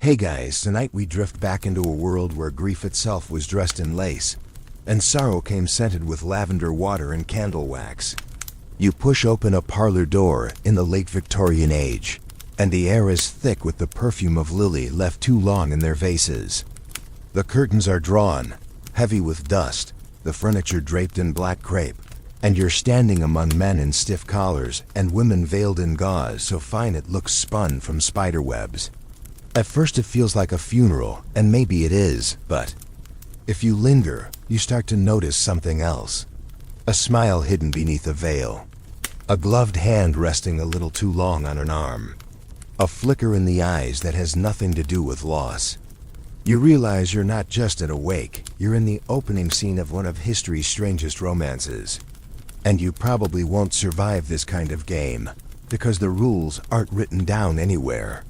Hey guys, tonight we drift back into a world where grief itself was dressed in lace, and sorrow came scented with lavender water and candle wax. You push open a parlor door in the late Victorian age, and the air is thick with the perfume of lily left too long in their vases. The curtains are drawn, heavy with dust, the furniture draped in black crepe, and you're standing among men in stiff collars and women veiled in gauze so fine it looks spun from spider webs. At first it feels like a funeral, and maybe it is, but if you linger, you start to notice something else. A smile hidden beneath a veil. A gloved hand resting a little too long on an arm. A flicker in the eyes that has nothing to do with loss. You realize you're not just at a wake, you're in the opening scene of one of history's strangest romances. And you probably won't survive this kind of game, because the rules aren't written down anywhere.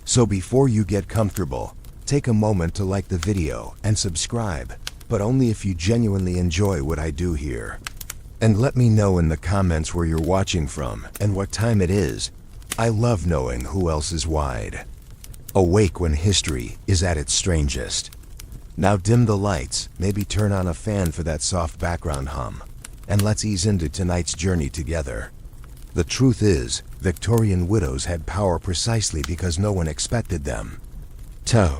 So before you get comfortable, take a moment to like the video and subscribe, but only if you genuinely enjoy what I do here. And let me know in the comments where you're watching from and what time it is. I love knowing who else is wide. Awake when history is at its strangest. Now dim the lights, maybe turn on a fan for that soft background hum, and let's ease into tonight's journey together. The truth is, Victorian widows had power precisely because no one expected them. Toe.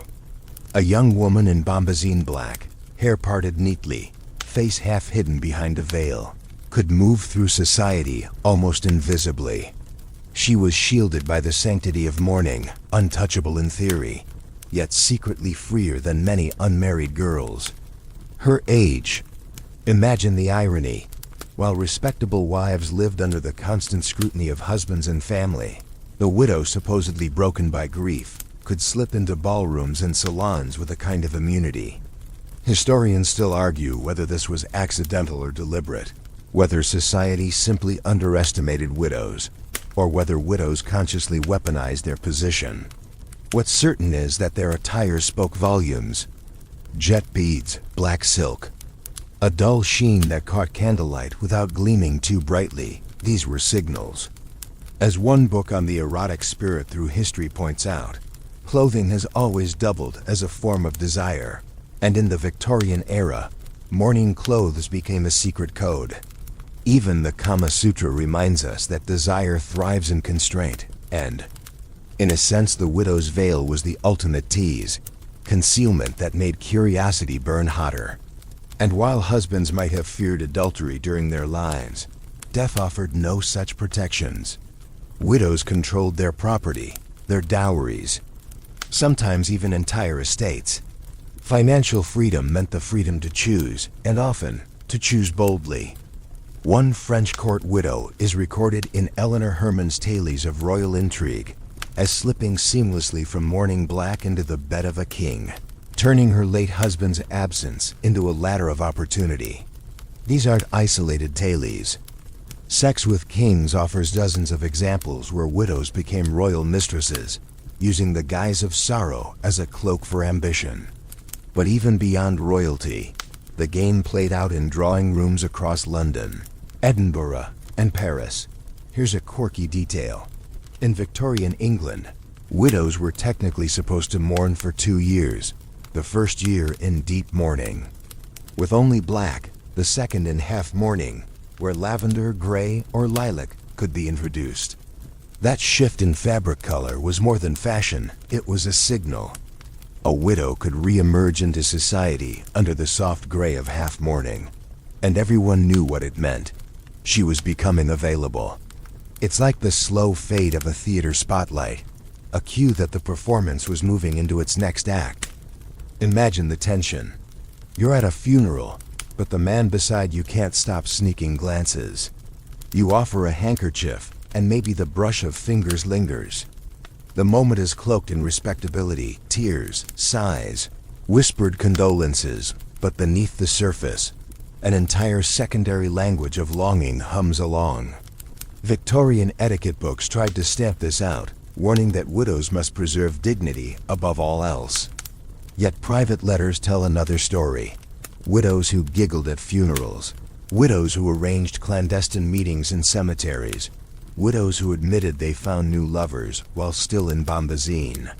A young woman in bombazine black, hair parted neatly, face half hidden behind a veil, could move through society almost invisibly. She was shielded by the sanctity of mourning, untouchable in theory, yet secretly freer than many unmarried girls. Her age. Imagine the irony. While respectable wives lived under the constant scrutiny of husbands and family, the widow, supposedly broken by grief, could slip into ballrooms and salons with a kind of immunity. Historians still argue whether this was accidental or deliberate, whether society simply underestimated widows, or whether widows consciously weaponized their position. What's certain is that their attire spoke volumes. Jet beads, black silk, a dull sheen that caught candlelight without gleaming too brightly. These were signals. As one book on the erotic spirit through history points out, clothing has always doubled as a form of desire, and in the Victorian era, mourning clothes became a secret code. Even the Kama Sutra reminds us that desire thrives in constraint, and, in a sense, the widow's veil was the ultimate tease, concealment that made curiosity burn hotter. And while husbands might have feared adultery during their lives, death offered no such protections. Widows controlled their property, their dowries, sometimes even entire estates. Financial freedom meant the freedom to choose, and often, to choose boldly. One French court widow is recorded in Eleanor Herman's Tales of Royal Intrigue as slipping seamlessly from mourning black into the bed of a king, turning her late husband's absence into a ladder of opportunity. These aren't isolated tales. Sex with Kings offers dozens of examples where widows became royal mistresses, using the guise of sorrow as a cloak for ambition. But even beyond royalty, the game played out in drawing rooms across London, Edinburgh, and Paris. Here's a quirky detail. In Victorian England, widows were technically supposed to mourn for 2 years, the first year in deep mourning, with only black, the second in half mourning, where lavender, gray, or lilac could be introduced. That shift in fabric color was more than fashion, it was a signal. A widow could re-emerge into society under the soft gray of half mourning, and everyone knew what it meant. She was becoming available. It's like the slow fade of a theater spotlight, a cue that the performance was moving into its next act. Imagine the tension. You're at a funeral, but the man beside you can't stop sneaking glances. You offer a handkerchief, and maybe the brush of fingers lingers. The moment is cloaked in respectability, tears, sighs, whispered condolences, but beneath the surface, an entire secondary language of longing hums along. Victorian etiquette books tried to stamp this out, warning that widows must preserve dignity above all else. Yet private letters tell another story. Widows who giggled at funerals, widows who arranged clandestine meetings in cemeteries, widows who admitted they found new lovers while still in bombazine.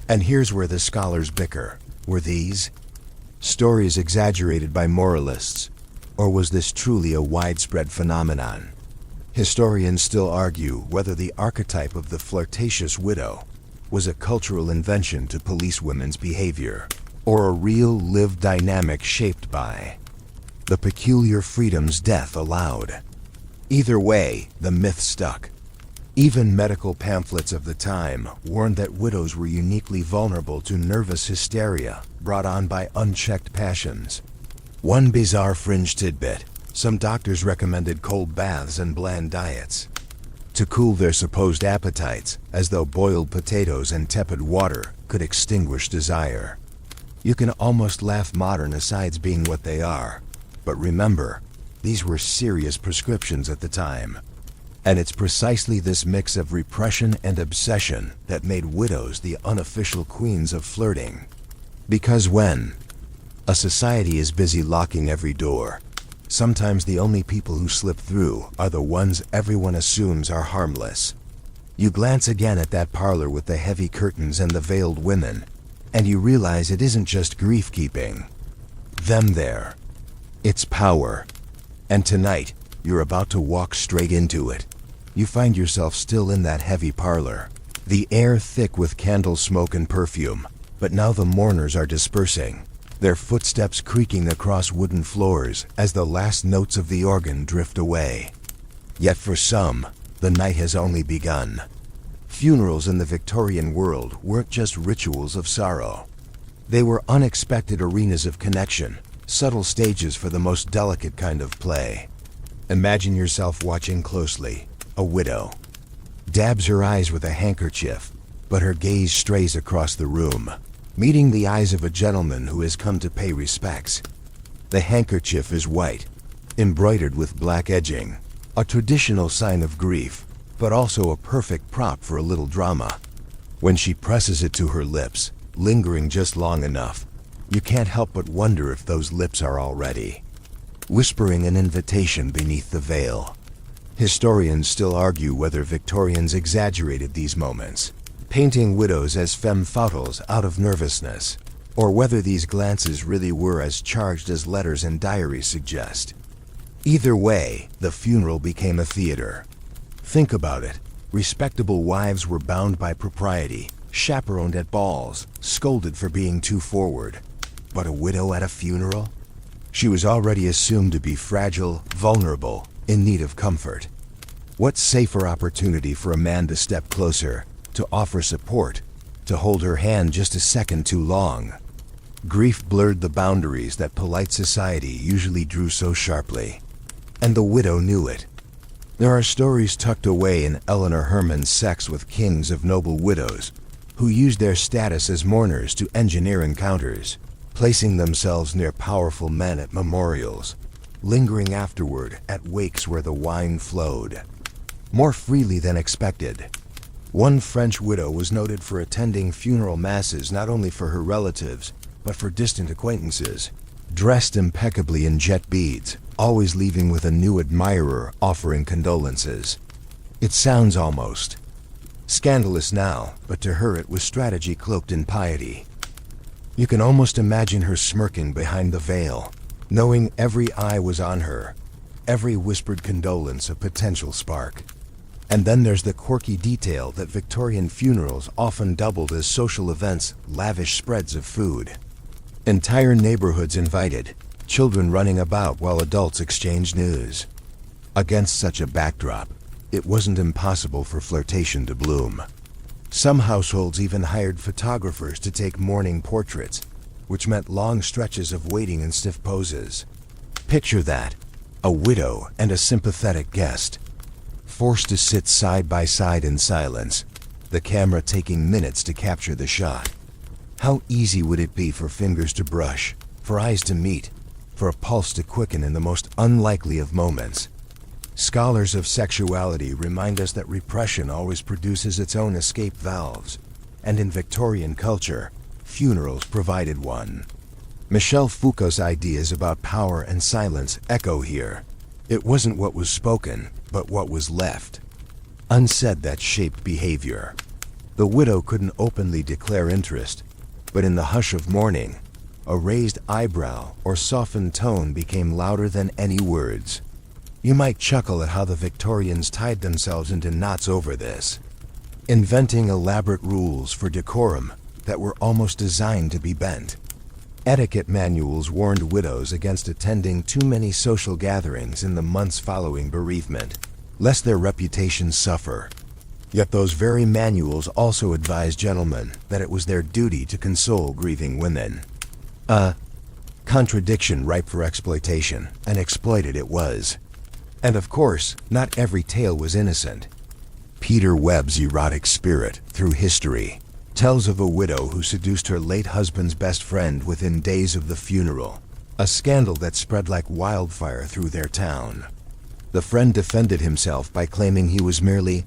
And here's where the scholars bicker. Were these stories exaggerated by moralists, or was this truly a widespread phenomenon? Historians still argue whether the archetype of the flirtatious widow was a cultural invention to police women's behavior, or a real lived dynamic shaped by the peculiar freedoms death allowed. Either way, the myth stuck. Even medical pamphlets of the time warned that widows were uniquely vulnerable to nervous hysteria brought on by unchecked passions. One bizarre fringe tidbit: some doctors recommended cold baths and bland diets to cool their supposed appetites, as though boiled potatoes and tepid water could extinguish desire. You can almost laugh modern asides being what they are, but remember, these were serious prescriptions at the time. And it's precisely this mix of repression and obsession that made widows the unofficial queens of flirting. Because when a society is busy locking every door, sometimes the only people who slip through are the ones everyone assumes are harmless. You glance again at that parlor with the heavy curtains and the veiled women, and you realize it isn't just grief-keeping them there. It's power. And tonight, you're about to walk straight into it. You find yourself still in that heavy parlor, the air thick with candle smoke and perfume, but now the mourners are dispersing, their footsteps creaking across wooden floors as the last notes of the organ drift away. Yet for some, the night has only begun. Funerals in the Victorian world weren't just rituals of sorrow. They were unexpected arenas of connection, subtle stages for the most delicate kind of play. Imagine yourself watching closely. A widow dabs her eyes with a handkerchief, but her gaze strays across the room, meeting the eyes of a gentleman who has come to pay respects. The handkerchief is white, embroidered with black edging, a traditional sign of grief, but also a perfect prop for a little drama. When she presses it to her lips, lingering just long enough, you can't help but wonder if those lips are already whispering an invitation beneath the veil. Historians still argue whether Victorians exaggerated these moments, painting widows as femme fatales out of nervousness, or whether these glances really were as charged as letters and diaries suggest. Either way, the funeral became a theater. Think about it. Respectable wives were bound by propriety, chaperoned at balls, scolded for being too forward. But a widow at a funeral? She was already assumed to be fragile, vulnerable, in need of comfort. What safer opportunity for a man to step closer, to offer support, to hold her hand just a second too long? Grief blurred the boundaries that polite society usually drew so sharply. And the widow knew it. There are stories tucked away in Eleanor Herman's Sex with Kings of noble widows, who used their status as mourners to engineer encounters, placing themselves near powerful men at memorials, lingering afterward at wakes where the wine flowed more freely than expected. One French widow was noted for attending funeral masses not only for her relatives, but for distant acquaintances, dressed impeccably in jet beads, always leaving with a new admirer offering condolences. It sounds almost scandalous now, but to her it was strategy cloaked in piety. You can almost imagine her smirking behind the veil, knowing every eye was on her, every whispered condolence a potential spark. And then there's the quirky detail that Victorian funerals often doubled as social events, lavish spreads of food. Entire neighborhoods invited, children running about while adults exchanged news. Against such a backdrop, it wasn't impossible for flirtation to bloom. Some households even hired photographers to take mourning portraits, which meant long stretches of waiting in stiff poses. Picture that, a widow and a sympathetic guest, forced to sit side by side in silence, the camera taking minutes to capture the shot. How easy would it be for fingers to brush, for eyes to meet, for a pulse to quicken in the most unlikely of moments? Scholars of sexuality remind us that repression always produces its own escape valves, and in Victorian culture, funerals provided one. Michel Foucault's ideas about power and silence echo here. It wasn't what was spoken, but what was left unsaid that shaped behavior. The widow couldn't openly declare interest, but in the hush of mourning, a raised eyebrow or softened tone became louder than any words. You might chuckle at how the Victorians tied themselves into knots over this, inventing elaborate rules for decorum that were almost designed to be bent. Etiquette manuals warned widows against attending too many social gatherings in the months following bereavement, lest their reputations suffer. Yet those very manuals also advised gentlemen that it was their duty to console grieving women. A contradiction ripe for exploitation, and exploited it was. And of course, not every tale was innocent. Peter Webb's erotic spirit, through history, tells of a widow who seduced her late husband's best friend within days of the funeral, a scandal that spread like wildfire through their town. The friend defended himself by claiming he was merely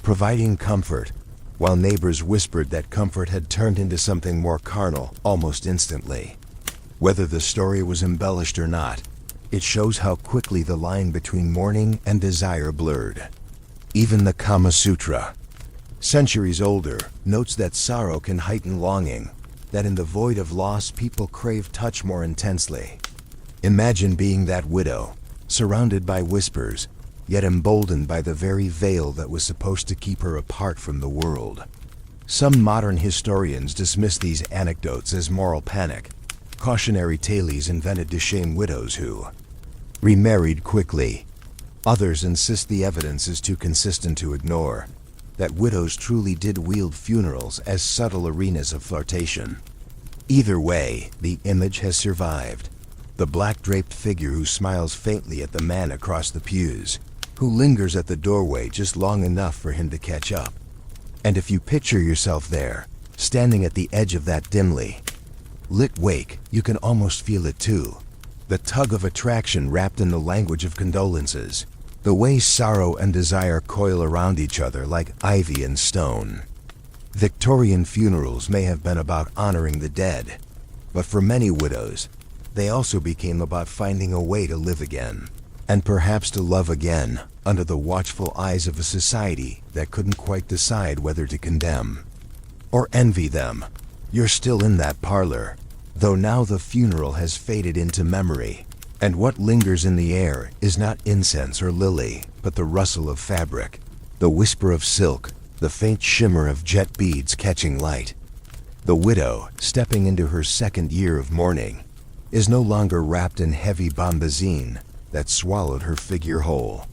providing comfort, while neighbors whispered that comfort had turned into something more carnal almost instantly. Whether the story was embellished or not, it shows how quickly the line between mourning and desire blurred. Even the Kama Sutra, centuries older, notes that sorrow can heighten longing, that in the void of loss people crave touch more intensely. Imagine being that widow, surrounded by whispers, yet emboldened by the very veil that was supposed to keep her apart from the world. Some modern historians dismiss these anecdotes as moral panic, cautionary tales invented to shame widows who remarried quickly. Others insist the evidence is too consistent to ignore, that widows truly did wield funerals as subtle arenas of flirtation. Either way, the image has survived. The black-draped figure who smiles faintly at the man across the pews, who lingers at the doorway just long enough for him to catch up. And if you picture yourself there, standing at the edge of that dimly lit wake, you can almost feel it too. The tug of attraction wrapped in the language of condolences. The way sorrow and desire coil around each other like ivy and stone. Victorian funerals may have been about honoring the dead, but for many widows, they also became about finding a way to live again, and perhaps to love again, under the watchful eyes of a society that couldn't quite decide whether to condemn or envy them. You're still in that parlor, though now the funeral has faded into memory, and what lingers in the air is not incense or lily, but the rustle of fabric, the whisper of silk, the faint shimmer of jet beads catching light. The widow, stepping into her second year of mourning, is no longer wrapped in heavy bombazine that swallowed her figure whole.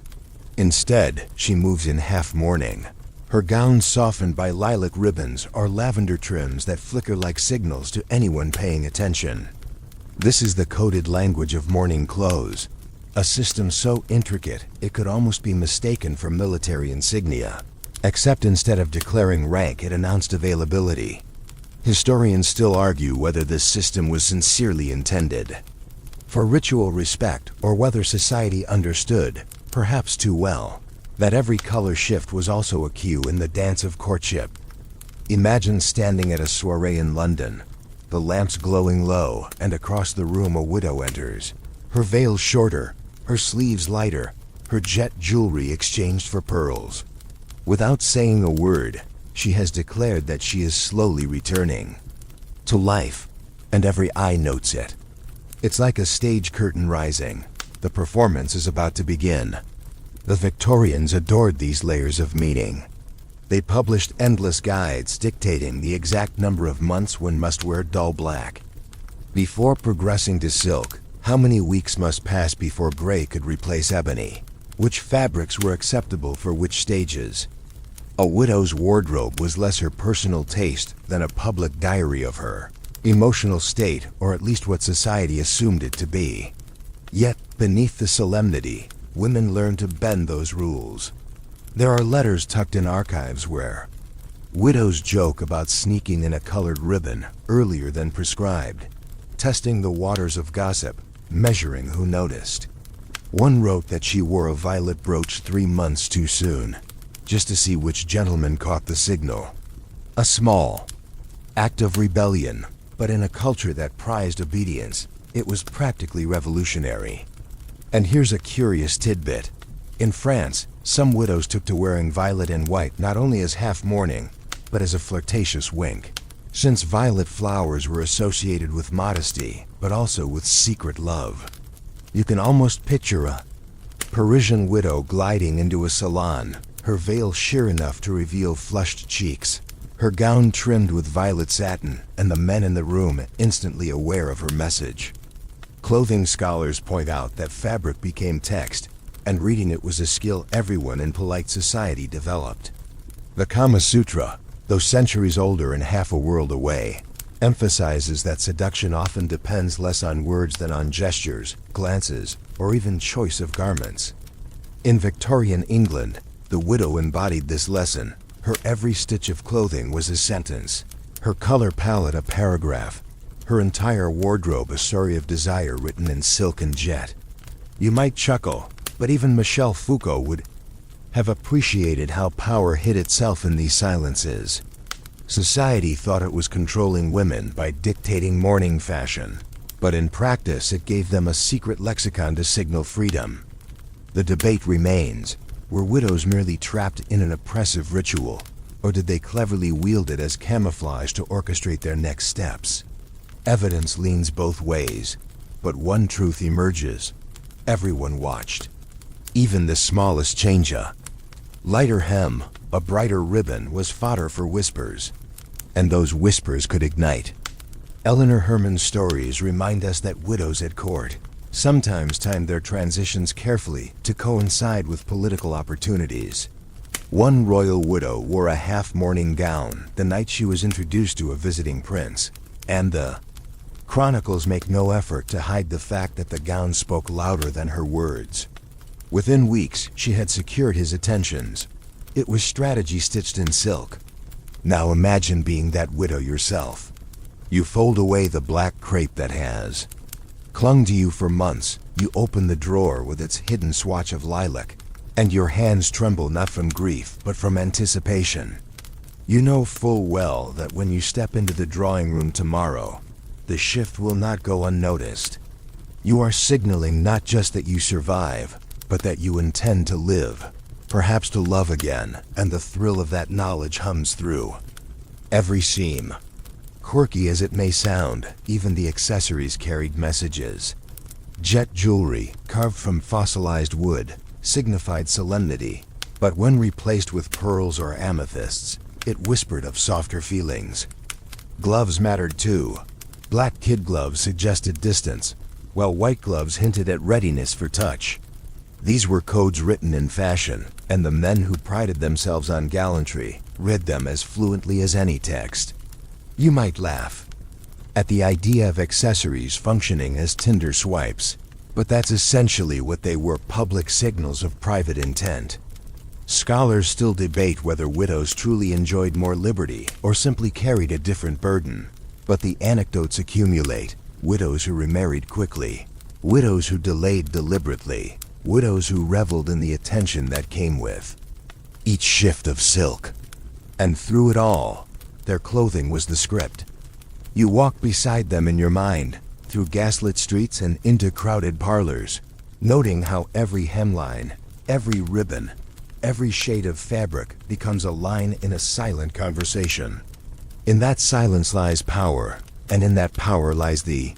Instead, she moves in half mourning, her gown softened by lilac ribbons or lavender trims that flicker like signals to anyone paying attention. This is the coded language of mourning clothes, a system so intricate it could almost be mistaken for military insignia, except instead of declaring rank, it announced availability. Historians still argue whether this system was sincerely intended for ritual respect or whether society understood, perhaps too well, that every color shift was also a cue in the dance of courtship. Imagine standing at a soiree in London, the lamps glowing low, and across the room a widow enters, her veil shorter, her sleeves lighter, her jet jewelry exchanged for pearls. Without saying a word, she has declared that she is slowly returning to life, and every eye notes it. It's like a stage curtain rising. The performance is about to begin. The Victorians adored these layers of meaning. They published endless guides dictating the exact number of months one must wear dull black. Before progressing to silk, how many weeks must pass before gray could replace ebony? Which fabrics were acceptable for which stages? A widow's wardrobe was less her personal taste than a public diary of her emotional state, or at least what society assumed it to be. Yet, beneath the solemnity, women learned to bend those rules. There are letters tucked in archives where widows joke about sneaking in a colored ribbon earlier than prescribed, testing the waters of gossip, measuring who noticed. One wrote that she wore a violet brooch 3 months too soon, just to see which gentleman caught the signal. A small act of rebellion, but in a culture that prized obedience, it was practically revolutionary. And here's a curious tidbit. In France, some widows took to wearing violet and white not only as half mourning, but as a flirtatious wink. Since violet flowers were associated with modesty, but also with secret love. You can almost picture a Parisian widow gliding into a salon, her veil sheer enough to reveal flushed cheeks, her gown trimmed with violet satin, and the men in the room instantly aware of her message. Clothing scholars point out that fabric became text, and reading it was a skill everyone in polite society developed. The Kama Sutra, though centuries older and half a world away, emphasizes that seduction often depends less on words than on gestures, glances, or even choice of garments. In Victorian England, the widow embodied this lesson. Her every stitch of clothing was a sentence, her color palette a paragraph, her entire wardrobe a story of desire written in silk and jet. You might chuckle, but even Michel Foucault would have appreciated how power hid itself in these silences. Society thought it was controlling women by dictating mourning fashion, but in practice it gave them a secret lexicon to signal freedom. The debate remains, were widows merely trapped in an oppressive ritual, or did they cleverly wield it as camouflage to orchestrate their next steps? Evidence leans both ways, but one truth emerges. Everyone watched. Even the smallest change. Lighter hem, a brighter ribbon was fodder for whispers, and those whispers could ignite. Eleanor Herman's stories remind us that widows at court sometimes timed their transitions carefully to coincide with political opportunities. One royal widow wore a half-mourning gown the night she was introduced to a visiting prince, and the chronicles make no effort to hide the fact that the gown spoke louder than her words. Within weeks, she had secured his attentions. It was strategy stitched in silk. Now imagine being that widow yourself. You fold away the black crepe that has clung to you for months. You open the drawer with its hidden swatch of lilac, and your hands tremble not from grief, but from anticipation. You know full well that when you step into the drawing room tomorrow, the shift will not go unnoticed. You are signaling not just that you survive, but that you intend to live, perhaps to love again, and the thrill of that knowledge hums through every seam. Quirky as it may sound, even the accessories carried messages. Jet jewelry, carved from fossilized wood, signified solemnity, but when replaced with pearls or amethysts, it whispered of softer feelings. Gloves mattered too. Black kid gloves suggested distance, while white gloves hinted at readiness for touch. These were codes written in fashion, and the men who prided themselves on gallantry read them as fluently as any text. You might laugh at the idea of accessories functioning as Tinder swipes, but that's essentially what they were: public signals of private intent. Scholars still debate whether widows truly enjoyed more liberty or simply carried a different burden, but the anecdotes accumulate. Widows who remarried quickly, widows who delayed deliberately, widows who reveled in the attention that came with each shift of silk. And through it all, their clothing was the script. You walk beside them in your mind, through gaslit streets and into crowded parlors, noting how every hemline, every ribbon, every shade of fabric becomes a line in a silent conversation. In that silence lies power, and in that power lies the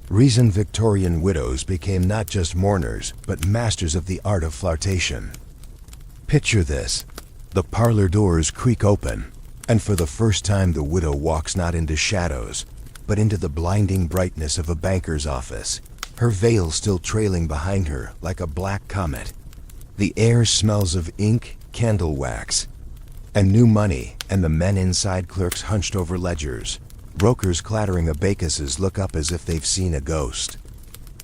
reason Victorian widows became not just mourners, but masters of the art of flirtation. Picture this. The parlor doors creak open, and for the first time the widow walks not into shadows, but into the blinding brightness of a banker's office, her veil still trailing behind her like a black comet. The air smells of ink, candle wax, and new money, and the men inside, clerks hunched over ledgers, brokers clattering abacuses, look up as if they've seen a ghost.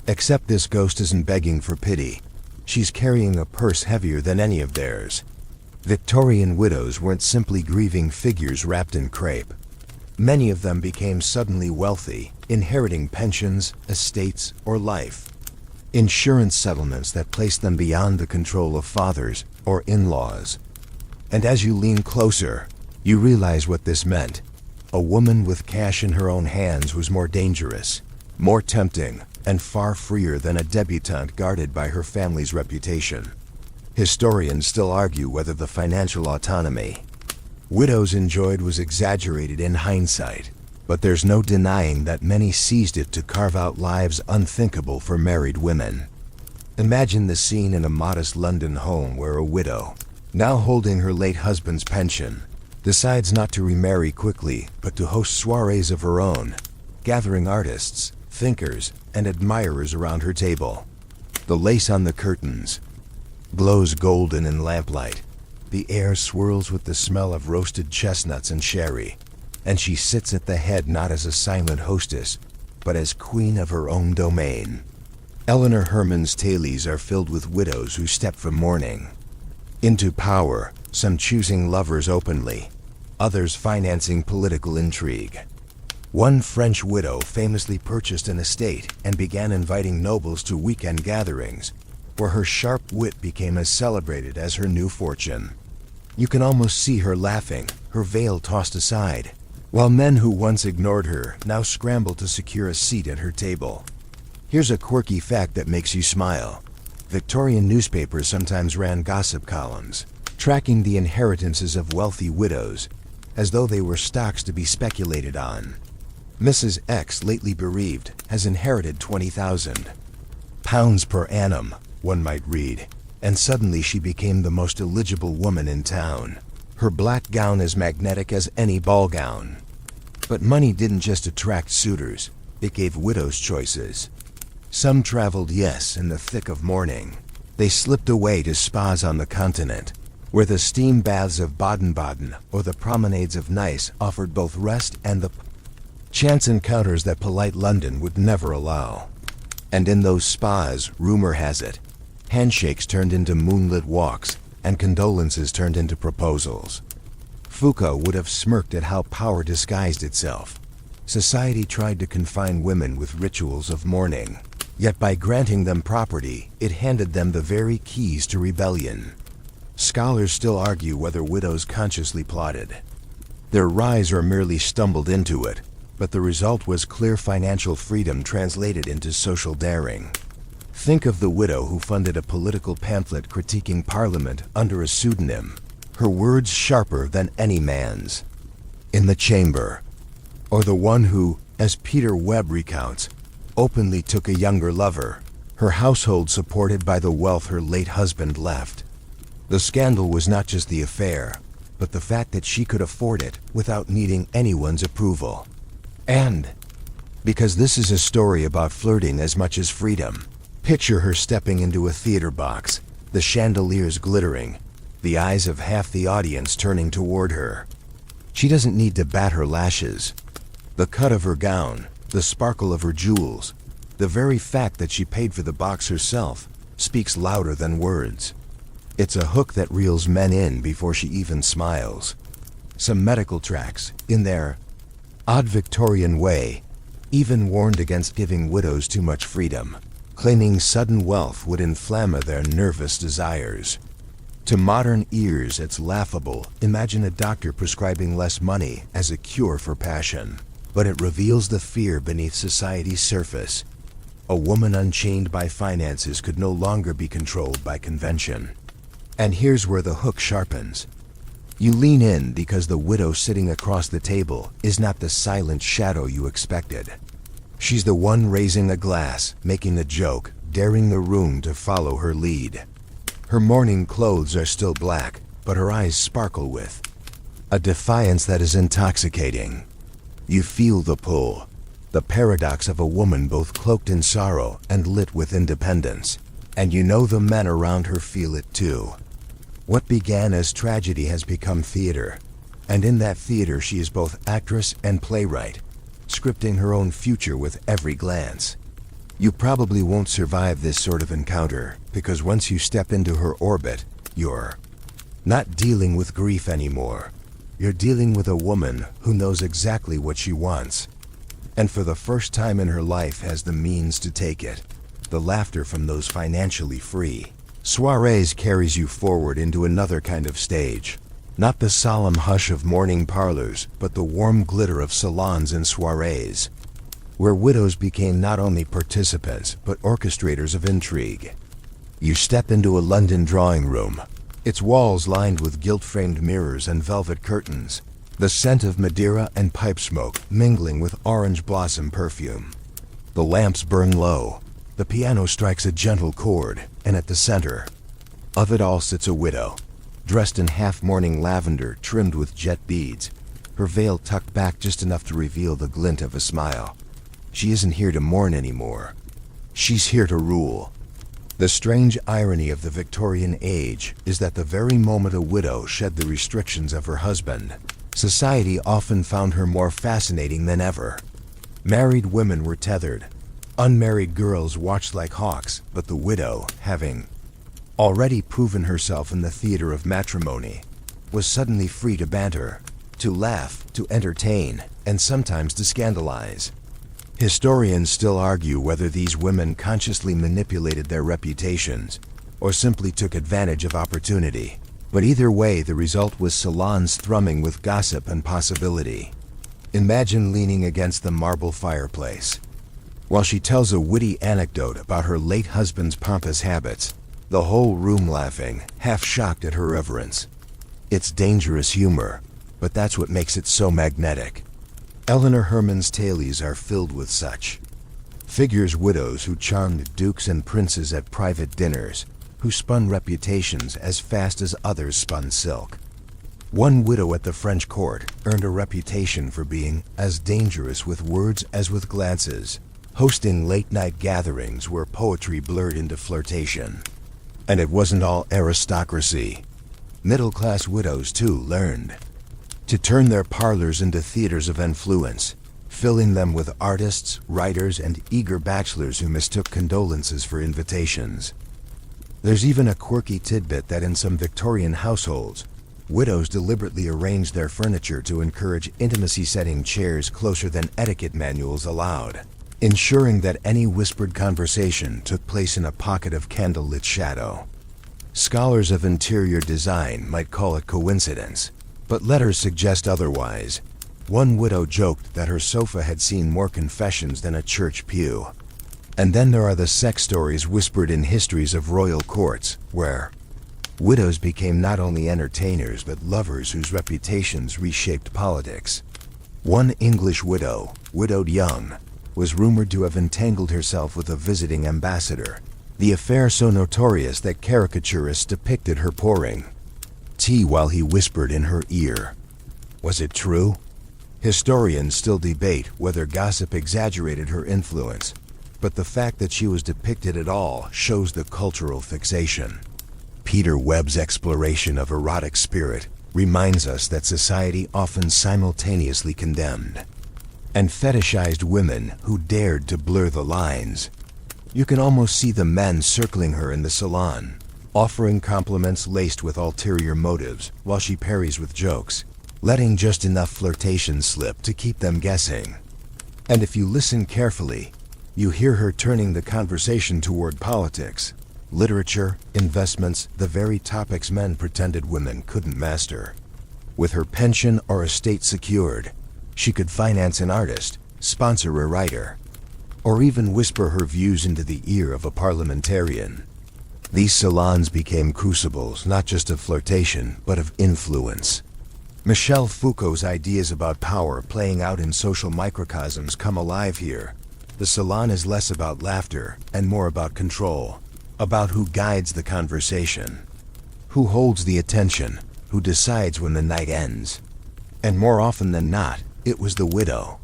Except this ghost isn't begging for pity. She's carrying a purse heavier than any of theirs. Victorian widows weren't simply grieving figures wrapped in crepe. Many of them became suddenly wealthy, inheriting pensions, estates, or life. Insurance settlements that placed them beyond the control of fathers or in-laws. And as you lean closer, you realize what this meant. A woman with cash in her own hands was more dangerous, more tempting, and far freer than a debutante guarded by her family's reputation. Historians still argue whether the financial autonomy widows enjoyed was exaggerated in hindsight, but there's no denying that many seized it to carve out lives unthinkable for married women. Imagine the scene in a modest London home where a widow, now holding her late husband's pension, decides not to remarry quickly, but to host soirees of her own, gathering artists, thinkers, and admirers around her table. The lace on the curtains glows golden in lamplight. The air swirls with the smell of roasted chestnuts and sherry, and she sits at the head not as a silent hostess, but as queen of her own domain. Eleanor Herman's tales are filled with widows who step from mourning into power, some choosing lovers openly, others financing political intrigue. One French widow famously purchased an estate and began inviting nobles to weekend gatherings, where her sharp wit became as celebrated as her new fortune. You can almost see her laughing, her veil tossed aside, while men who once ignored her now scramble to secure a seat at her table. Here's a quirky fact that makes you smile. Victorian newspapers sometimes ran gossip columns, tracking the inheritances of wealthy widows, as though they were stocks to be speculated on. Mrs. X, lately bereaved, has inherited £20,000 per annum, one might read, and suddenly she became the most eligible woman in town. Her black gown as magnetic as any ball gown. But money didn't just attract suitors, it gave widows choices. Some traveled, yes, in the thick of mourning. They slipped away to spas on the continent, where the steam baths of Baden-Baden or the promenades of Nice offered both rest and the chance encounters that polite London would never allow. And in those spas, rumor has it, handshakes turned into moonlit walks, and condolences turned into proposals. Foucault would have smirked at how power disguised itself. Society tried to confine women with rituals of mourning, yet by granting them property, it handed them the very keys to rebellion. Scholars still argue whether widows consciously plotted their rise or merely stumbled into it, but the result was clear financial freedom translated into social daring. Think of the widow who funded a political pamphlet critiquing Parliament under a pseudonym, her words sharper than any man's in the chamber. Or the one who, as Peter Webb recounts, openly took a younger lover, her household supported by the wealth her late husband left. The scandal was not just the affair, but the fact that she could afford it without needing anyone's approval. And because this is a story about flirting as much as freedom, picture her stepping into a theater box, the chandeliers glittering, the eyes of half the audience turning toward her. She doesn't need to bat her lashes. The cut of her gown, the sparkle of her jewels, the very fact that she paid for the box herself, speaks louder than words. It's a hook that reels men in before she even smiles. Some medical tracts, in their odd Victorian way, even warned against giving widows too much freedom, claiming sudden wealth would inflame their nervous desires. To modern ears, it's laughable. Imagine a doctor prescribing less money as a cure for passion. But it reveals the fear beneath society's surface. A woman unchained by finances could no longer be controlled by convention. And here's where the hook sharpens. You lean in because the widow sitting across the table is not the silent shadow you expected. She's the one raising a glass, making a joke, daring the room to follow her lead. Her mourning clothes are still black, but her eyes sparkle with a defiance that is intoxicating. You feel the pull, the paradox of a woman both cloaked in sorrow and lit with independence. And you know the men around her feel it too. What began as tragedy has become theater, and in that theater she is both actress and playwright, scripting her own future with every glance. You probably won't survive this sort of encounter, because once you step into her orbit, you're not dealing with grief anymore. You're dealing with a woman who knows exactly what she wants, and for the first time in her life has the means to take it. The laughter from those financially free soirees carries you forward into another kind of stage. Not the solemn hush of morning parlors, but the warm glitter of salons and soirees, where widows became not only participants, but orchestrators of intrigue. You step into a London drawing room, its walls lined with gilt-framed mirrors and velvet curtains, the scent of Madeira and pipe smoke mingling with orange blossom perfume. The lamps burn low, the piano strikes a gentle chord, and at the center of it all sits a widow, dressed in half-mourning lavender trimmed with jet beads, her veil tucked back just enough to reveal the glint of a smile. She isn't here to mourn anymore. She's here to rule. The strange irony of the Victorian age is that the very moment a widow shed the restrictions of her husband, society often found her more fascinating than ever. Married women were tethered. Unmarried girls watched like hawks, but the widow, having already proven herself in the theater of matrimony, was suddenly free to banter, to laugh, to entertain, and sometimes to scandalize. Historians still argue whether these women consciously manipulated their reputations or simply took advantage of opportunity. But either way, the result was salons thrumming with gossip and possibility. Imagine leaning against the marble fireplace while she tells a witty anecdote about her late husband's pompous habits, the whole room laughing, half shocked at her reverence. It's dangerous humor, but that's what makes it so magnetic. Eleanor Herman's tales are filled with such figures: widows who charmed dukes and princes at private dinners, who spun reputations as fast as others spun silk. One widow at the French court earned a reputation for being as dangerous with words as with glances, hosting late-night gatherings where poetry blurred into flirtation. And it wasn't all aristocracy. Middle-class widows, too, learned to turn their parlors into theaters of influence, filling them with artists, writers, and eager bachelors who mistook condolences for invitations. There's even a quirky tidbit that in some Victorian households, widows deliberately arranged their furniture to encourage intimacy, setting chairs closer than etiquette manuals allowed, ensuring that any whispered conversation took place in a pocket of candlelit shadow. Scholars of interior design might call it coincidence, but letters suggest otherwise. One widow joked that her sofa had seen more confessions than a church pew. And then there are the sex stories whispered in histories of royal courts, where widows became not only entertainers but lovers whose reputations reshaped politics. One English widow, widowed young, was rumored to have entangled herself with a visiting ambassador, the affair so notorious that caricaturists depicted her pouring tea while he whispered in her ear. Was it true? Historians still debate whether gossip exaggerated her influence, but the fact that she was depicted at all shows the cultural fixation. Peter Webb's exploration of erotic spirit reminds us that society often simultaneously condemned and fetishized women who dared to blur the lines. You can almost see the men circling her in the salon, offering compliments laced with ulterior motives while she parries with jokes, letting just enough flirtation slip to keep them guessing. And if you listen carefully, you hear her turning the conversation toward politics, literature, investments, the very topics men pretended women couldn't master. With her pension or estate secured, she could finance an artist, sponsor a writer, or even whisper her views into the ear of a parliamentarian. These salons became crucibles not just of flirtation, but of influence. Michel Foucault's ideas about power playing out in social microcosms come alive here. The salon is less about laughter and more about control, about who guides the conversation, who holds the attention, who decides when the night ends. And more often than not, it was the widow.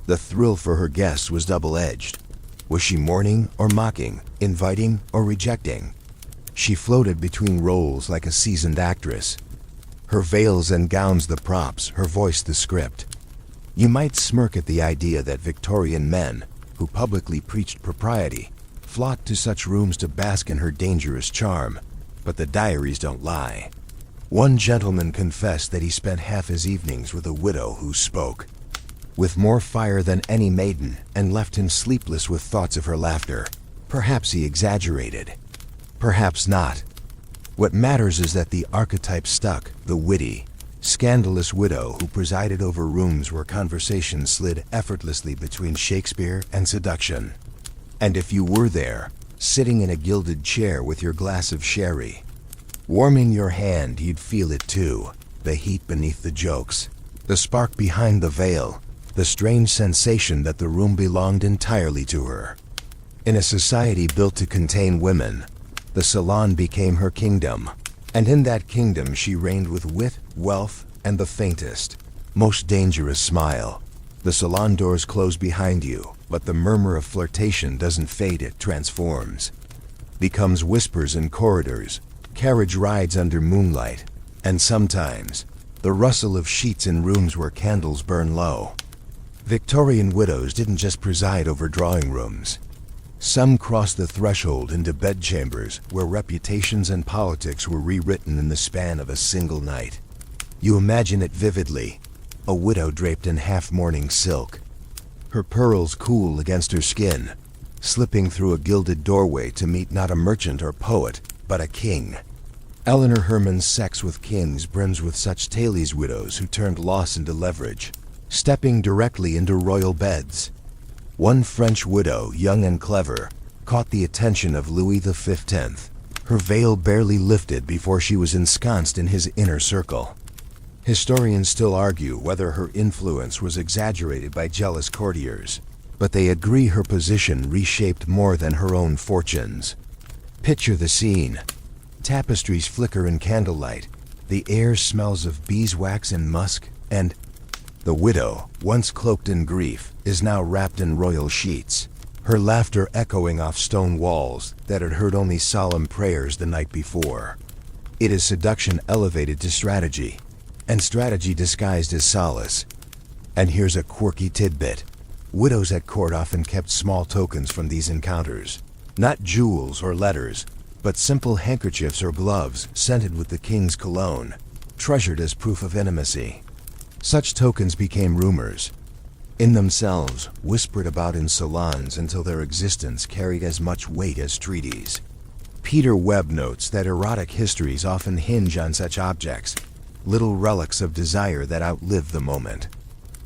The thrill for her guests was double-edged. Was she mourning or mocking, inviting or rejecting? She floated between roles like a seasoned actress. Her veils and gowns the props, her voice the script. You might smirk at the idea that Victorian men, who publicly preached propriety, flocked to such rooms to bask in her dangerous charm, but the diaries don't lie. One gentleman confessed that he spent half his evenings with a widow who spoke with more fire than any maiden and left him sleepless with thoughts of her laughter. Perhaps he exaggerated. Perhaps not. What matters is that the archetype stuck, the witty, scandalous widow who presided over rooms where conversation slid effortlessly between Shakespeare and seduction. And if you were there, sitting in a gilded chair with your glass of sherry, Warming your hand, you'd feel it too. The heat beneath the jokes, the spark behind the veil, the strange sensation that the room belonged entirely to her. In a society built to contain women, the salon became her kingdom. And in that kingdom she reigned with wit, wealth, and the faintest, most dangerous smile. The salon doors close behind you, but the murmur of flirtation doesn't fade, it transforms. Becomes whispers in corridors, carriage rides under moonlight, and sometimes, the rustle of sheets in rooms where candles burn low. Victorian widows didn't just preside over drawing rooms. Some crossed the threshold into bedchambers where reputations and politics were rewritten in the span of a single night. You imagine it vividly, a widow draped in half-mourning silk, her pearls cool against her skin, slipping through a gilded doorway to meet not a merchant or poet, but a king. Eleanor Herman's Sex with Kings brims with such tales, widows who turned loss into leverage, stepping directly into royal beds. One French widow, young and clever, caught the attention of Louis XV. Her veil barely lifted before she was ensconced in his inner circle. Historians still argue whether her influence was exaggerated by jealous courtiers, but they agree her position reshaped more than her own fortunes. Picture the scene. Tapestries flicker in candlelight, the air smells of beeswax and musk, and the widow, once cloaked in grief, is now wrapped in royal sheets, her laughter echoing off stone walls that had heard only solemn prayers the night before. It is seduction elevated to strategy, and strategy disguised as solace. And here's a quirky tidbit. Widows at court often kept small tokens from these encounters. Not jewels or letters, but simple handkerchiefs or gloves scented with the king's cologne, treasured as proof of intimacy. Such tokens became rumors, in themselves whispered about in salons until their existence carried as much weight as treaties. Peter Webb notes that erotic histories often hinge on such objects, little relics of desire that outlive the moment.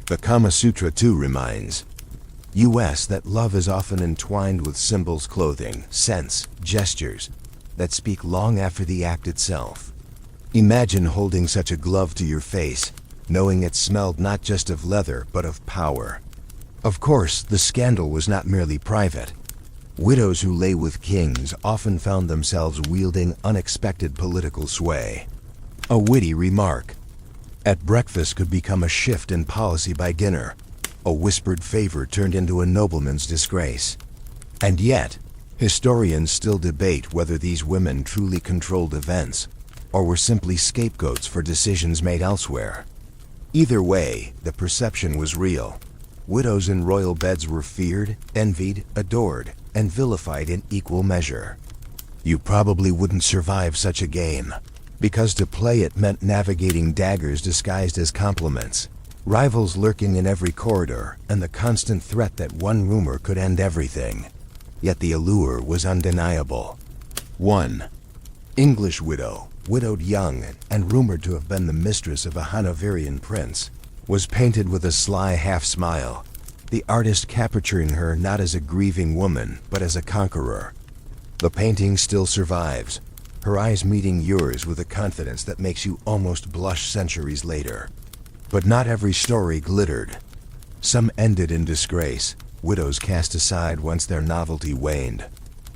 The Kama Sutra too reminds us that love is often entwined with symbols, clothing, scents, gestures that speak long after the act itself. Imagine holding such a glove to your face, knowing it smelled not just of leather but of power. Of course, the scandal was not merely private. Widows who lay with kings often found themselves wielding unexpected political sway. A witty remark at breakfast could become a shift in policy by dinner. A whispered favor turned into a nobleman's disgrace. And yet, historians still debate whether these women truly controlled events, or were simply scapegoats for decisions made elsewhere. Either way, the perception was real. Widows in royal beds were feared, envied, adored, and vilified in equal measure. You probably wouldn't survive such a game, because to play it meant navigating daggers disguised as compliments, rivals lurking in every corridor, and the constant threat that one rumor could end everything. Yet the allure was undeniable. 1. English widow, widowed young and rumored to have been the mistress of a Hanoverian prince, was painted with a sly half-smile, the artist caricaturing her not as a grieving woman, but as a conqueror. The painting still survives, her eyes meeting yours with a confidence that makes you almost blush centuries later. But not every story glittered. Some ended in disgrace, widows cast aside once their novelty waned,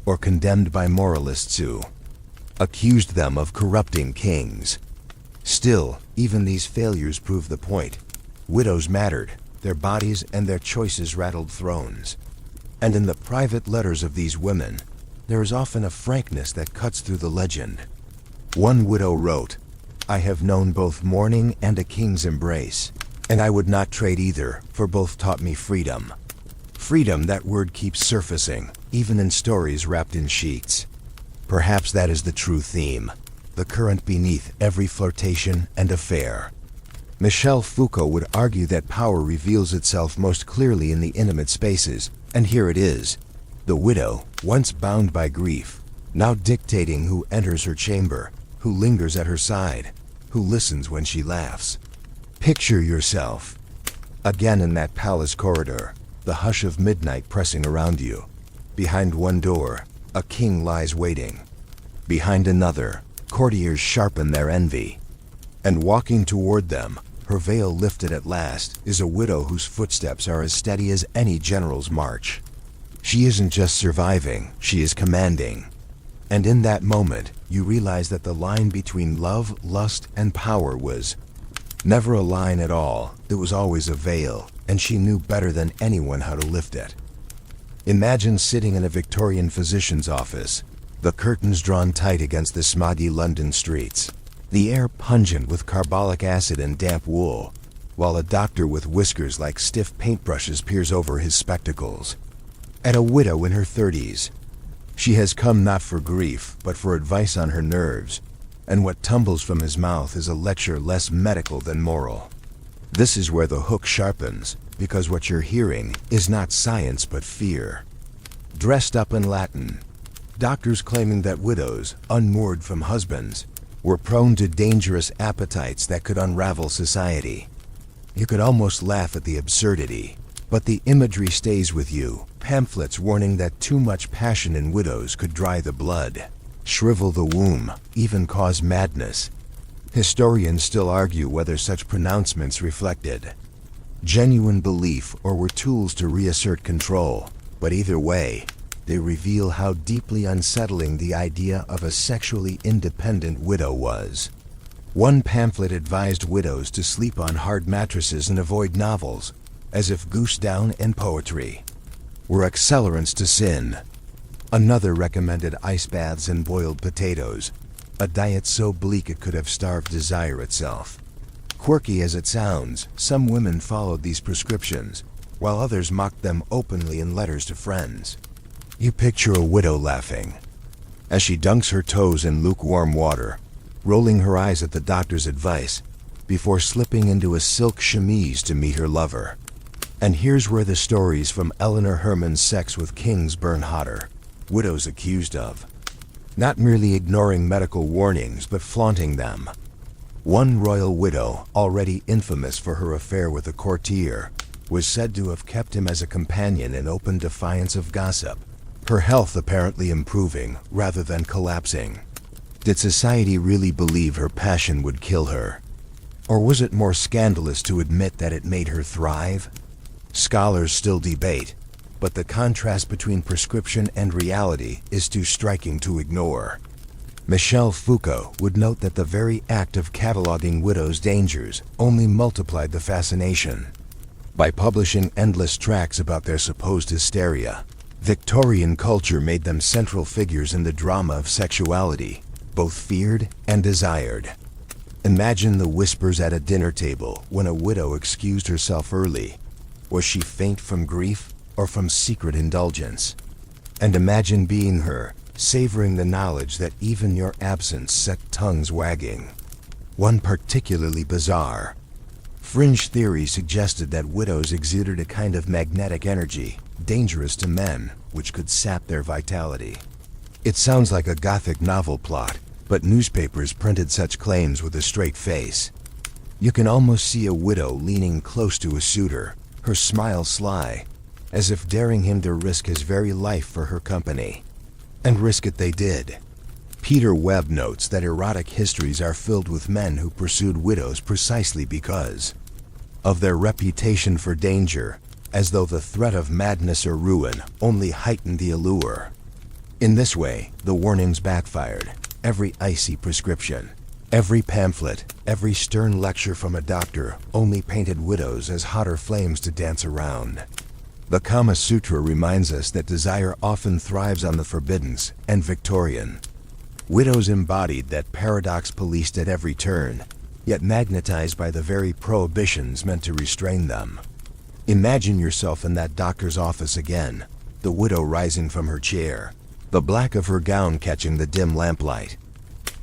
or condemned by moralists who accused them of corrupting kings. Still, even these failures prove the point. Widows mattered, their bodies and their choices rattled thrones. And in the private letters of these women, there is often a frankness that cuts through the legend. One widow wrote, "I have known both mourning and a king's embrace, and I would not trade either, for both taught me freedom." Freedom, that word keeps surfacing, even in stories wrapped in sheets. Perhaps that is the true theme, the current beneath every flirtation and affair. Michel Foucault would argue that power reveals itself most clearly in the intimate spaces, and here it is. The widow, once bound by grief, now dictating who enters her chamber, who lingers at her side, who listens when she laughs. Picture yourself again in that palace corridor, the hush of midnight pressing around you. Behind one door, a king lies waiting. Behind another, Courtiers sharpen their envy. And walking toward them, her veil lifted at last, is a widow whose footsteps are as steady as any general's march. She isn't just surviving, she is commanding. And in that moment, you realize that the line between love, lust, and power was never a line at all. It was always a veil, and she knew better than anyone how to lift it. Imagine sitting in a Victorian physician's office, the curtains drawn tight against the smoggy London streets, the air pungent with carbolic acid and damp wool, while a doctor with whiskers like stiff paintbrushes peers over his spectacles. At a widow in her 30s. She has come not for grief, but for advice on her nerves, and what tumbles from his mouth is a lecture less medical than moral. This is where the hook sharpens, because what you're hearing is not science but fear. Dressed up in Latin, doctors claiming that widows, unmoored from husbands, were prone to dangerous appetites that could unravel society. You could almost laugh at the absurdity, but the imagery stays with you. Pamphlets warning that too much passion in widows could dry the blood, shrivel the womb, even cause madness. Historians still argue whether such pronouncements reflected genuine belief or were tools to reassert control, but either way, they reveal how deeply unsettling the idea of a sexually independent widow was. One pamphlet advised widows to sleep on hard mattresses and avoid novels, as if goose down and poetry were accelerants to sin. Another recommended ice baths and boiled potatoes, a diet so bleak it could have starved desire itself. Quirky as it sounds, some women followed these prescriptions, while others mocked them openly in letters to friends. You picture a widow laughing as she dunks her toes in lukewarm water, rolling her eyes at the doctor's advice, before slipping into a silk chemise to meet her lover. And here's where the stories from Eleanor Herman's Sex with Kings burn hotter. Widows accused of not merely ignoring medical warnings, but flaunting them. One royal widow, already infamous for her affair with a courtier, was said to have kept him as a companion in open defiance of gossip, her health apparently improving rather than collapsing. Did society really believe her passion would kill her? Or was it more scandalous to admit that it made her thrive? Scholars still debate, but the contrast between prescription and reality is too striking to ignore. Michel Foucault would note that the very act of cataloging widows' dangers only multiplied the fascination. By publishing endless tracts about their supposed hysteria, Victorian culture made them central figures in the drama of sexuality, both feared and desired. Imagine the whispers at a dinner table when a widow excused herself early. Was she faint from grief or from secret indulgence? And imagine being her, savoring the knowledge that even your absence set tongues wagging. One particularly bizarre fringe theory suggested that widows exuded a kind of magnetic energy, dangerous to men, which could sap their vitality. It sounds like a Gothic novel plot, but newspapers printed such claims with a straight face. You can almost see a widow leaning close to a suitor, her smile sly, as if daring him to risk his very life for her company. And risk it they did. Peter Webb notes that erotic histories are filled with men who pursued widows precisely because of their reputation for danger, as though the threat of madness or ruin only heightened the allure. In this way, the warnings backfired. Every icy prescription, every pamphlet, every stern lecture from a doctor only painted widows as hotter flames to dance around. The Kama Sutra reminds us that desire often thrives on the forbidden and Victorian. Widows embodied that paradox policed at every turn, yet magnetized by the very prohibitions meant to restrain them. Imagine yourself in that doctor's office again, the widow rising from her chair, the black of her gown catching the dim lamplight.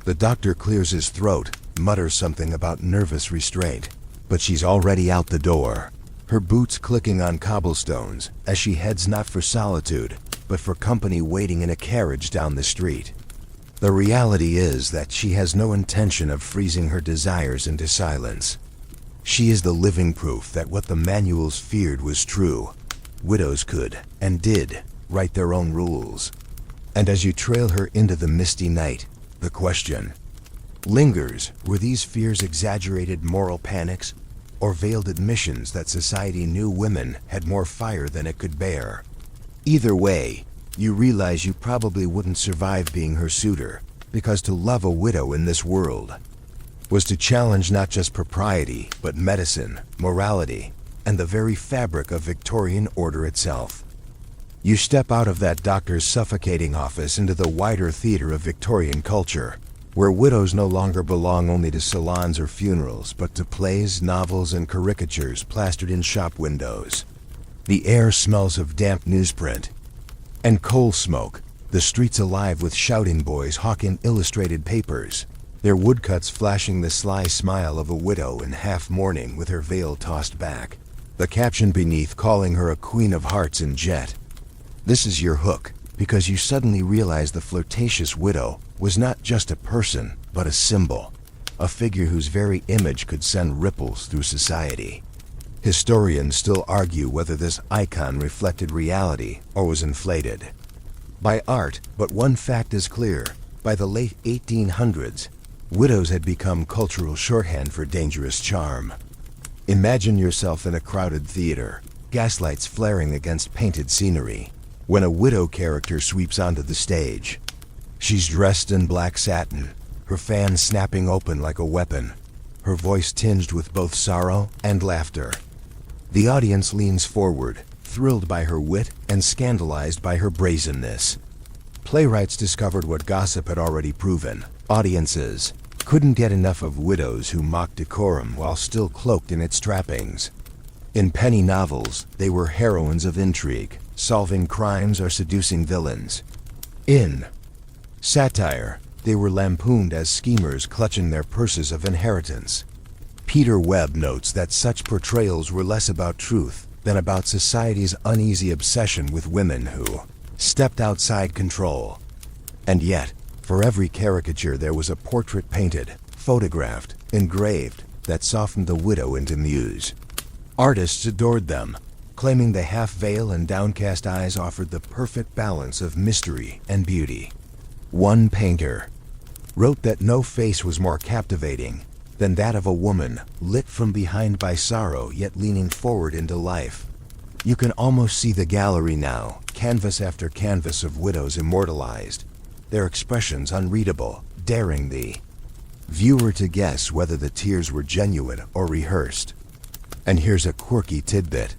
The doctor clears his throat, mutters something about nervous restraint, but she's already out the door, her boots clicking on cobblestones as she heads not for solitude, but for company waiting in a carriage down the street. The reality is that she has no intention of freezing her desires into silence. She is the living proof that what the manuals feared was true. Widows could, and did, write their own rules. And as you trail her into the misty night, the question, lingers. Were these fears exaggerated moral panics, or veiled admissions that society knew women had more fire than it could bear? Either way, you realize you probably wouldn't survive being her suitor, because to love a widow in this world was to challenge not just propriety, but medicine, morality, and the very fabric of Victorian order itself. You step out of that doctor's suffocating office into the wider theater of Victorian culture, where widows no longer belong only to salons or funerals, but to plays, novels, and caricatures plastered in shop windows. The air smells of damp newsprint and coal smoke, the streets alive with shouting boys hawking illustrated papers, their woodcuts flashing the sly smile of a widow in half-mourning with her veil tossed back, the caption beneath calling her a queen of hearts in jet. This is your hook, because you suddenly realize the flirtatious widow was not just a person, but a symbol, a figure whose very image could send ripples through society. Historians still argue whether this icon reflected reality or was inflated by art, but one fact is clear: by the late 1800s, widows had become cultural shorthand for dangerous charm. Imagine yourself in a crowded theater, gaslights flaring against painted scenery, when a widow character sweeps onto the stage. She's dressed in black satin, her fan snapping open like a weapon, her voice tinged with both sorrow and laughter. The audience leans forward, thrilled by her wit and scandalized by her brazenness. Playwrights discovered what gossip had already proven: audiences couldn't get enough of widows who mocked decorum while still cloaked in its trappings. In penny novels, they were heroines of intrigue, solving crimes or seducing villains. In satire, they were lampooned as schemers clutching their purses of inheritance. Peter Webb notes that such portrayals were less about truth than about society's uneasy obsession with women who stepped outside control. And yet, for every caricature there was a portrait painted, photographed, engraved, that softened the widow into muse. Artists adored them, claiming the half-veil and downcast eyes offered the perfect balance of mystery and beauty. One painter wrote that no face was more captivating than that of a woman, lit from behind by sorrow yet leaning forward into life. You can almost see the gallery now, canvas after canvas of widows immortalized, their expressions unreadable, daring the viewer to guess whether the tears were genuine or rehearsed. And here's a quirky tidbit.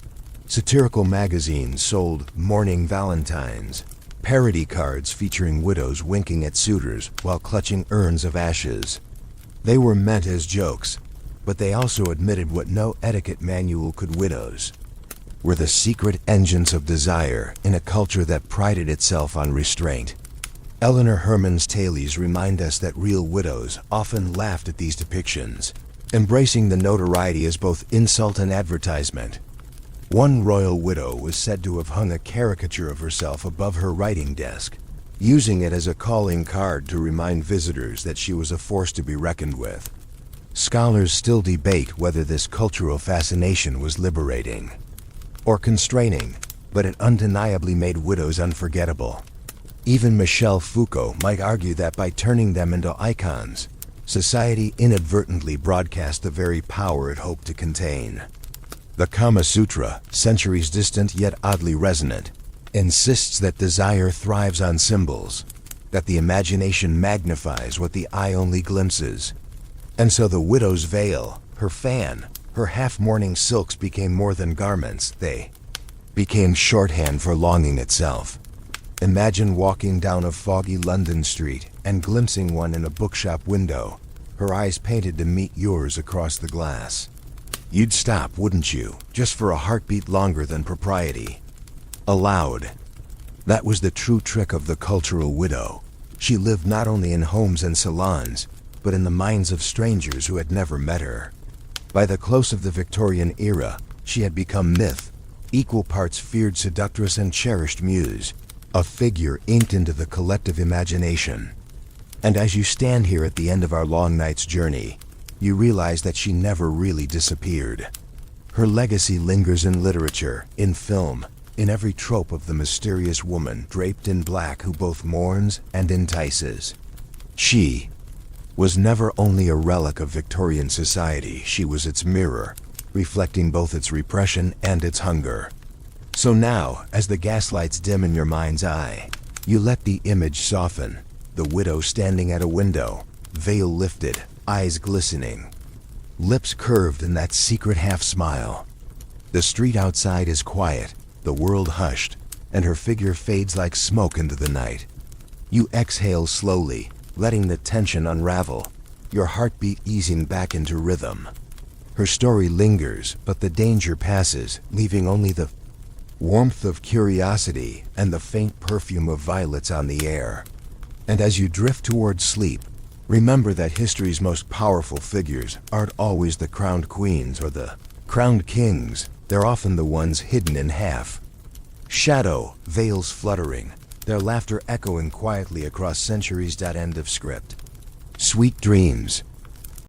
Satirical magazines sold mourning valentines, parody cards featuring widows winking at suitors while clutching urns of ashes. They were meant as jokes, but they also admitted what no etiquette manual could: widows were the secret engines of desire in a culture that prided itself on restraint. Eleanor Herman's tales remind us that real widows often laughed at these depictions, embracing the notoriety as both insult and advertisement. One royal widow was said to have hung a caricature of herself above her writing desk, using it as a calling card to remind visitors that she was a force to be reckoned with. Scholars still debate whether this cultural fascination was liberating or constraining, but it undeniably made widows unforgettable. Even Michel Foucault might argue that by turning them into icons, society inadvertently broadcast the very power it hoped to contain. The Kama Sutra, centuries distant yet oddly resonant, insists that desire thrives on symbols, that the imagination magnifies what the eye only glimpses. And so the widow's veil, her fan, her half-mourning silks became more than garments. They became shorthand for longing itself. Imagine walking down a foggy London street and glimpsing one in a bookshop window, her eyes painted to meet yours across the glass. You'd stop, wouldn't you, just for a heartbeat longer than propriety allowed. That was the true trick of the cultural widow. She lived not only in homes and salons, but in the minds of strangers who had never met her. By the close of the Victorian era, she had become myth, equal parts feared seductress and cherished muse, a figure inked into the collective imagination. And as you stand here at the end of our long night's journey, you realize that she never really disappeared. Her legacy lingers in literature, in film, in every trope of the mysterious woman draped in black who both mourns and entices. She was never only a relic of Victorian society, she was its mirror, reflecting both its repression and its hunger. So now, as the gaslights dim in your mind's eye, you let the image soften, the widow standing at a window, veil lifted, eyes glistening, lips curved in that secret half-smile. The street outside is quiet, the world hushed, and her figure fades like smoke into the night. You exhale slowly, letting the tension unravel, your heartbeat easing back into rhythm. Her story lingers, but the danger passes, leaving only the warmth of curiosity and the faint perfume of violets on the air. And as you drift towards sleep, remember that history's most powerful figures aren't always the crowned queens or the crowned kings. They're often the ones hidden in half shadow, veils fluttering, their laughter echoing quietly across centuries. End of script. Sweet dreams.